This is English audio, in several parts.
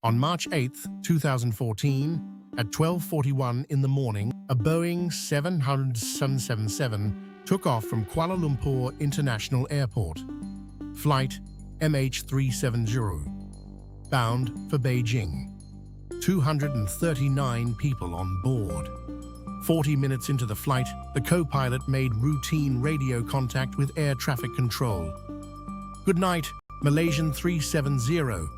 On March 8, 2014, at 12:41 in the morning, a Boeing 777 took off from Kuala Lumpur International Airport, flight MH370, bound for Beijing. 239 people on board. 40 minutes into the flight, the co-pilot made routine radio contact with air traffic control. "Good night, Malaysian 370.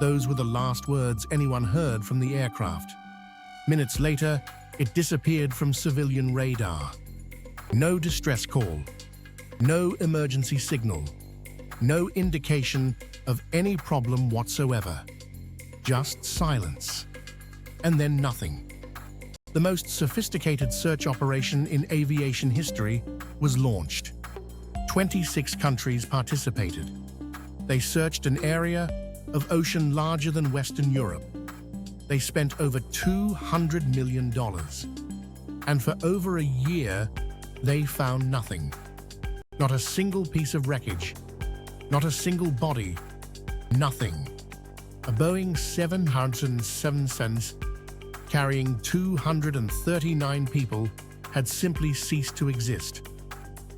Those were the last words anyone heard from the aircraft. Minutes later, it disappeared from civilian radar. No distress call, no emergency signal, no indication of any problem whatsoever. Just silence. And then nothing. The most sophisticated search operation in aviation history was launched. 26 countries participated. They searched an area of ocean larger than Western Europe. They spent over $200 million. And for over a year, they found nothing. Not a single piece of wreckage. Not a single body. Nothing. A Boeing 777 carrying 239 people had simply ceased to exist.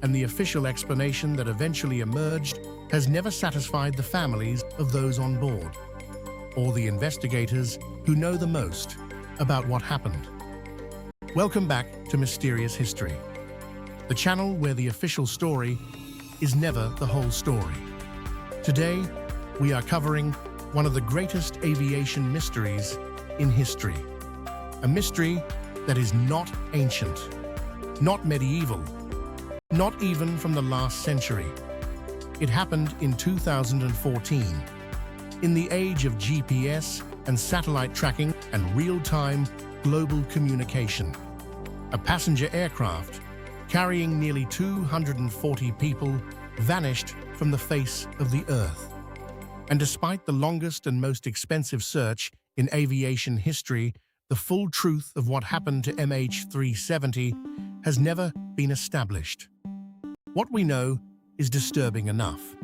And the official explanation that eventually emerged has never satisfied the families of those on board, or the investigators who know the most about what happened. Welcome back to Mysterious History, the channel where the official story is never the whole story. Today, we are covering one of the greatest aviation mysteries in history. A mystery that is not ancient, not medieval, not even from the last century. It happened in 2014, in the age of GPS and satellite tracking and real-time global communication. A passenger aircraft carrying nearly 240 people vanished from the face of the Earth. And despite the longest and most expensive search in aviation history, the full truth of what happened to MH370 has never been established. What we know is disturbing enough.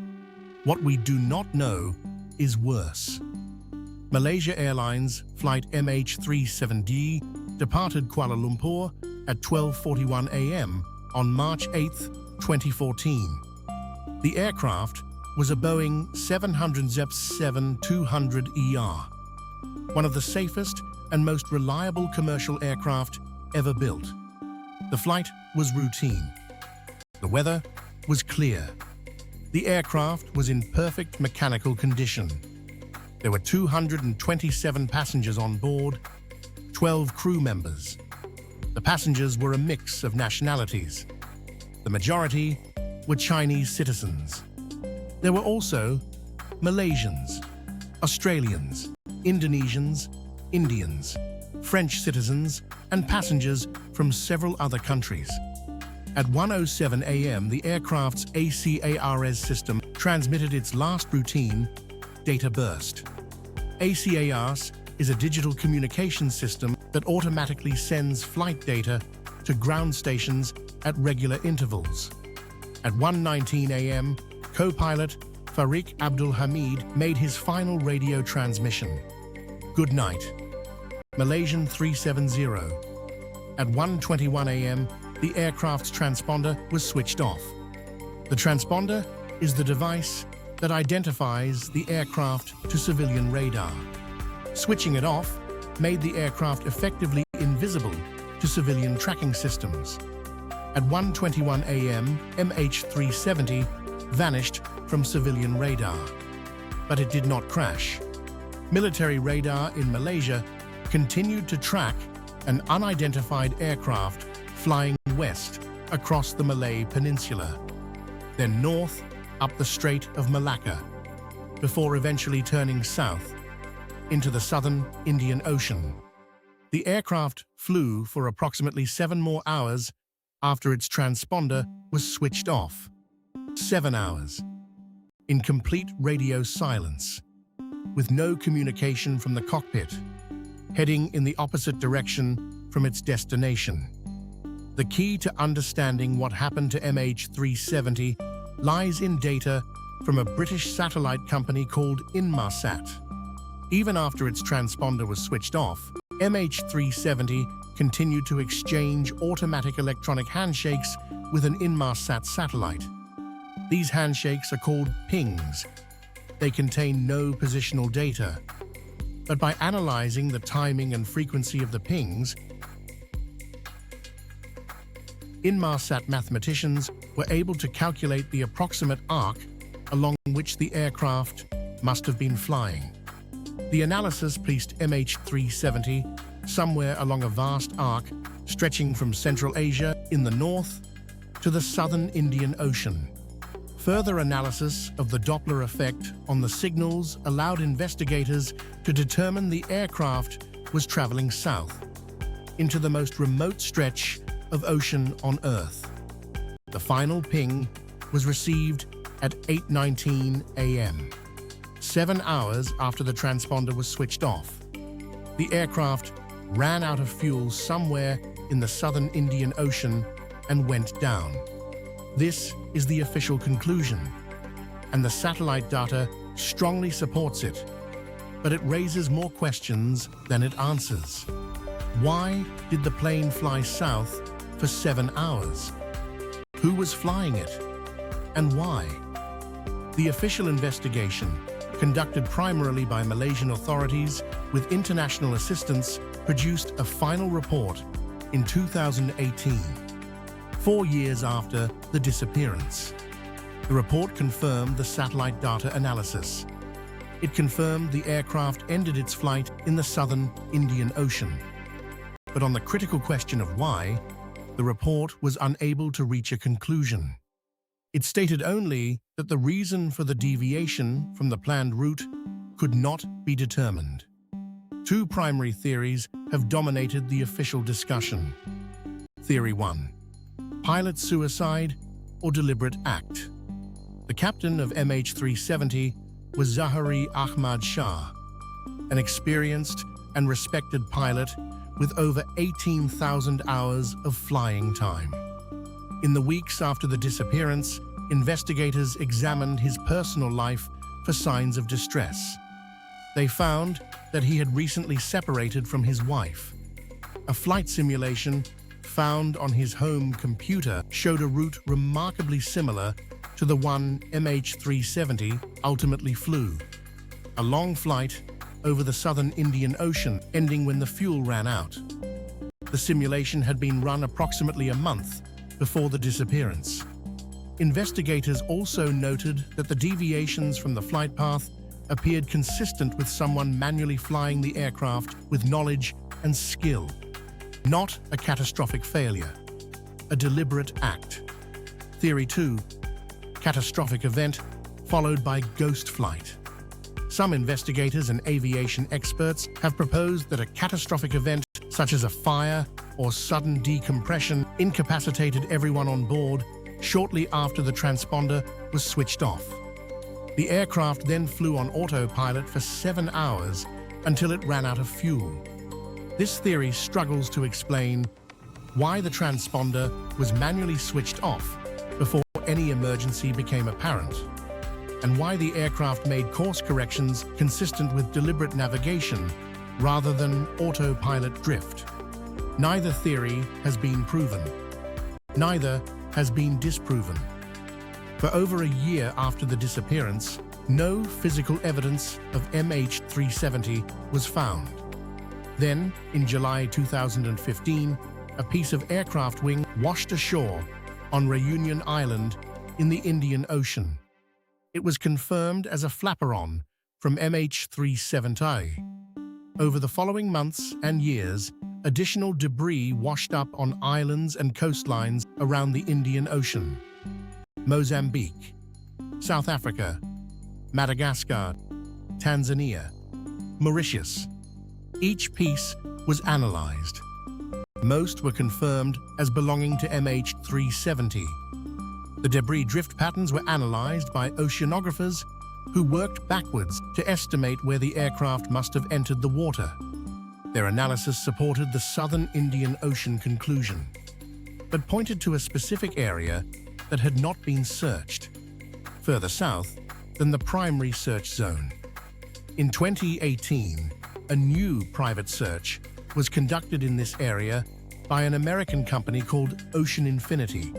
What we do not know is worse. Malaysia Airlines Flight MH370 departed Kuala Lumpur at 12:41 a.m. on March 8, 2014. The aircraft was a Boeing 777-200ER, one of the safest and most reliable commercial aircraft ever built. The flight was routine. The weather was clear. The aircraft was in perfect mechanical condition. There were 227 passengers on board, 12 crew members. The passengers were a mix of nationalities. The majority were Chinese citizens. There were also Malaysians, Australians, Indonesians, Indians, French citizens, and passengers from several other countries. At 1:07 a.m., the aircraft's ACARS system transmitted its last routine data burst. ACARS is a digital communication system that automatically sends flight data to ground stations at regular intervals. At 1:19 a.m., co-pilot Farik Abdul Hamid made his final radio transmission. "Good night, Malaysian 370. At 1:21 a.m., the aircraft's transponder was switched off. The transponder is the device that identifies the aircraft to civilian radar. Switching it off made the aircraft effectively invisible to civilian tracking systems. At 1:21 a.m., MH370 vanished from civilian radar, but it did not crash. Military radar in Malaysia continued to track an unidentified aircraft flying west across the Malay Peninsula, then north up the Strait of Malacca, before eventually turning south into the southern Indian Ocean. The aircraft flew for approximately 7 more hours after its transponder was switched off. 7 hours. In complete radio silence, with no communication from the cockpit, heading in the opposite direction from its destination. The key to understanding what happened to MH370 lies in data from a British satellite company called Inmarsat. Even after its transponder was switched off, MH370 continued to exchange automatic electronic handshakes with an Inmarsat satellite. These handshakes are called pings. They contain no positional data, but by analyzing the timing and frequency of the pings, Inmarsat mathematicians were able to calculate the approximate arc along which the aircraft must have been flying. The analysis placed MH370 somewhere along a vast arc stretching from Central Asia in the north to the southern Indian Ocean. Further analysis of the Doppler effect on the signals allowed investigators to determine the aircraft was traveling south into the most remote stretch of ocean on Earth. The final ping was received at 8:19 a.m., 7 hours after the transponder was switched off. The aircraft ran out of fuel somewhere in the southern Indian Ocean and went down. This is the official conclusion, and the satellite data strongly supports it, but it raises more questions than it answers. Why did the plane fly south for 7 hours? Who was flying it, and why? The official investigation, conducted primarily by Malaysian authorities with international assistance, produced a final report in 2018, 4 years after the disappearance. The report confirmed the satellite data analysis. It confirmed the aircraft ended its flight in the southern Indian Ocean. But on the critical question of why, the report was unable to reach a conclusion. It stated only that the reason for the deviation from the planned route could not be determined. Two primary theories have dominated the official discussion. Theory 1. Pilot suicide or deliberate act. The captain of MH370 was Zaharie Ahmad Shah, an experienced and respected pilot with over 18,000 hours of flying time. In the weeks after the disappearance, investigators examined his personal life for signs of distress. They found that he had recently separated from his wife. A flight simulation found on his home computer showed a route remarkably similar to the one MH370 ultimately flew. A long flight over the southern Indian Ocean, ending when the fuel ran out. The simulation had been run approximately a month before the disappearance. Investigators also noted that the deviations from the flight path appeared consistent with someone manually flying the aircraft with knowledge and skill. Not a catastrophic failure, a deliberate act. Theory 2. Catastrophic event followed by ghost flight. Some investigators and aviation experts have proposed that a catastrophic event, such as a fire or sudden decompression, incapacitated everyone on board shortly after the transponder was switched off. The aircraft then flew on autopilot for 7 hours until it ran out of fuel. This theory struggles to explain why the transponder was manually switched off before any emergency became apparent, and why the aircraft made course corrections consistent with deliberate navigation rather than autopilot drift. Neither theory has been proven. Neither has been disproven. For over a year after the disappearance, no physical evidence of MH370 was found. Then, in July 2015, a piece of aircraft wing washed ashore on Réunion Island in the Indian Ocean. It was confirmed as a flaperon from MH370. Over the following months and years, additional debris washed up on islands and coastlines around the Indian Ocean. Mozambique, South Africa, Madagascar, Tanzania, Mauritius. Each piece was analyzed. Most were confirmed as belonging to MH370. The debris drift patterns were analyzed by oceanographers who worked backwards to estimate where the aircraft must have entered the water. Their analysis supported the southern Indian Ocean conclusion, but pointed to a specific area that had not been searched, further south than the primary search zone. In 2018, a new private search was conducted in this area by an American company called Ocean Infinity.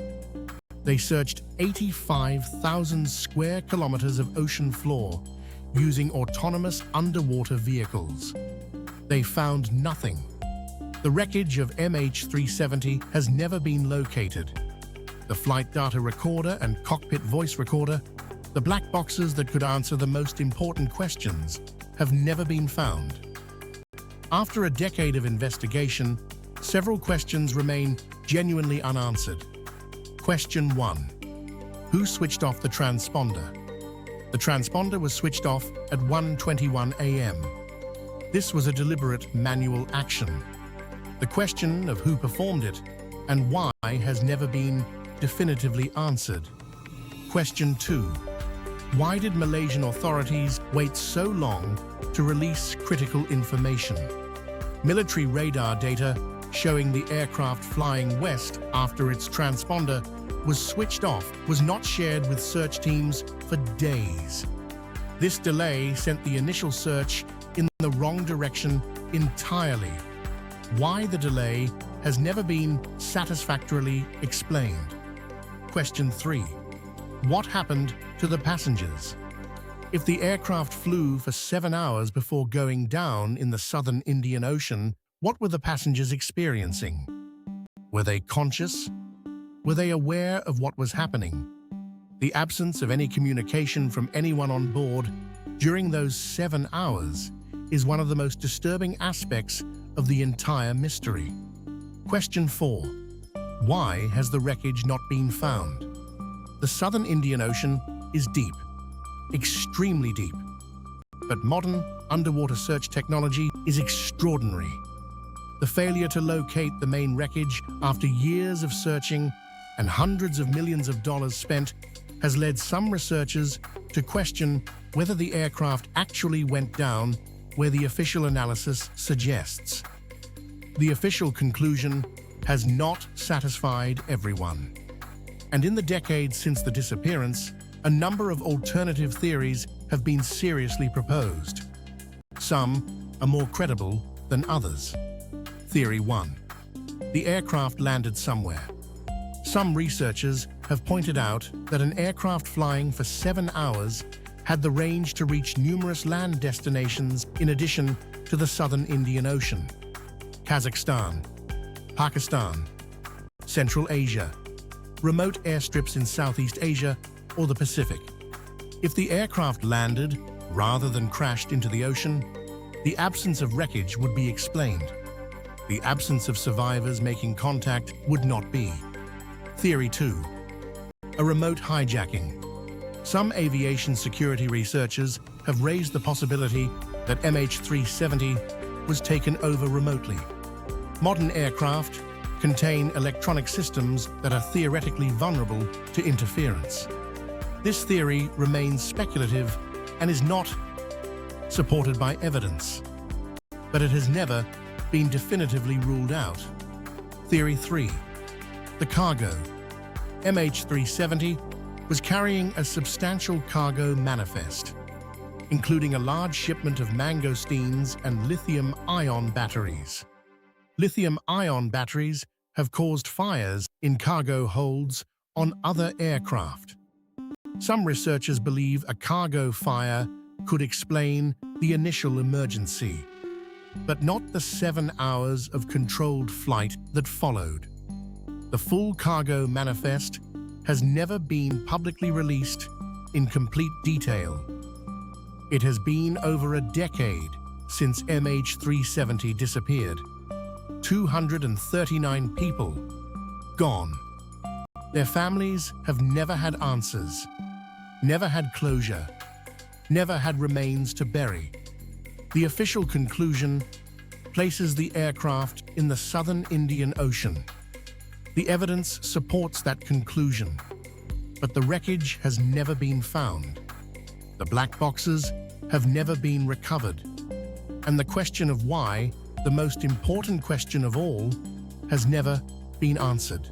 They searched 85,000 square kilometers of ocean floor using autonomous underwater vehicles. They found nothing. The wreckage of MH370 has never been located. The flight data recorder and cockpit voice recorder, the black boxes that could answer the most important questions, have never been found. After a decade of investigation, several questions remain genuinely unanswered. Question 1. Who switched off the transponder? The transponder was switched off at 1:21 a.m. This was a deliberate manual action. The question of who performed it and why has never been definitively answered. Question 2. Why did Malaysian authorities wait so long to release critical information? Military radar data showing the aircraft flying west after its transponder was switched off was not shared with search teams for days. This delay sent the initial search in the wrong direction entirely. Why the delay has never been satisfactorily explained. Question 3. What happened to the passengers? If the aircraft flew for 7 hours before going down in the southern Indian Ocean, what were the passengers experiencing? Were they conscious? Were they aware of what was happening? The absence of any communication from anyone on board during those 7 hours is one of the most disturbing aspects of the entire mystery. Question 4. Why has the wreckage not been found? The southern Indian Ocean is deep, extremely deep. But modern underwater search technology is extraordinary. The failure to locate the main wreckage after years of searching and hundreds of millions of dollars spent has led some researchers to question whether the aircraft actually went down where the official analysis suggests. The official conclusion has not satisfied everyone. And in the decades since the disappearance, a number of alternative theories have been seriously proposed. Some are more credible than others. Theory 1. The aircraft landed somewhere. Some researchers have pointed out that an aircraft flying for 7 hours had the range to reach numerous land destinations in addition to the southern Indian Ocean, Kazakhstan, Pakistan, Central Asia, remote airstrips in Southeast Asia, or the Pacific. If the aircraft landed rather than crashed into the ocean, the absence of wreckage would be explained. The absence of survivors making contact would not be. Theory 2. A remote hijacking. Some aviation security researchers have raised the possibility that MH370 was taken over remotely. Modern aircraft contain electronic systems that are theoretically vulnerable to interference. This theory remains speculative and is not supported by evidence, but it has never been definitively ruled out. Theory 3. The cargo. MH370 was carrying a substantial cargo manifest, including a large shipment of mangosteens and lithium-ion batteries. Lithium-ion batteries have caused fires in cargo holds on other aircraft. Some researchers believe a cargo fire could explain the initial emergency, but not the 7 hours of controlled flight that followed. The full cargo manifest has never been publicly released in complete detail. It has been over a decade since MH370 disappeared. 239 people gone. Their families have never had answers, never had closure, never had remains to bury. The official conclusion places the aircraft in the southern Indian Ocean. The evidence supports that conclusion, but the wreckage has never been found. The black boxes have never been recovered, and the question of why, the most important question of all, has never been answered.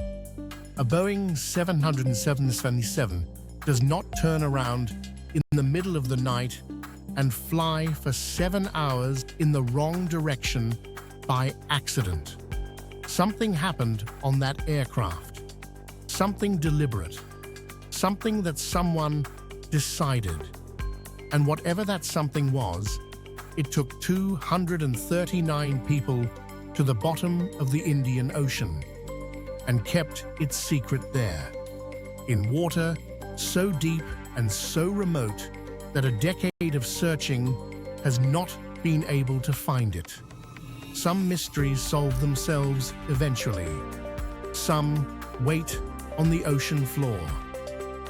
A Boeing 777 does not turn around in the middle of the night and fly for 7 hours in the wrong direction by accident. Something happened on that aircraft. Something deliberate. Something that someone decided. And whatever that something was, it took 239 people to the bottom of the Indian Ocean and kept its secret there, in water so deep and so remote that a decade of searching has not been able to find it. Some mysteries solve themselves eventually. Some wait on the ocean floor.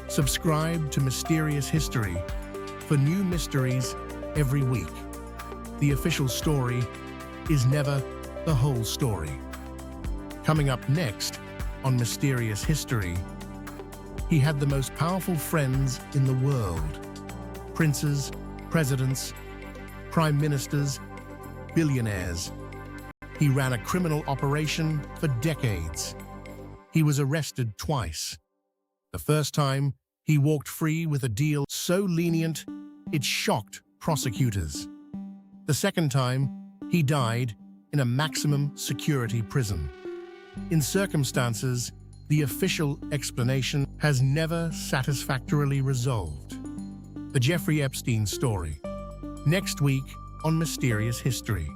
Subscribe to Mysterious History for new mysteries every week. The official story is never the whole story. Coming up next on Mysterious History, he had the most powerful friends in the world. Princes, presidents, prime ministers, billionaires. He ran a criminal operation for decades. He was arrested twice. The first time, he walked free with a deal so lenient it shocked prosecutors. The second time, he died in a maximum security prison. In circumstances, the official explanation has never satisfactorily resolved. The Jeffrey Epstein story. Next week on Mysterious History.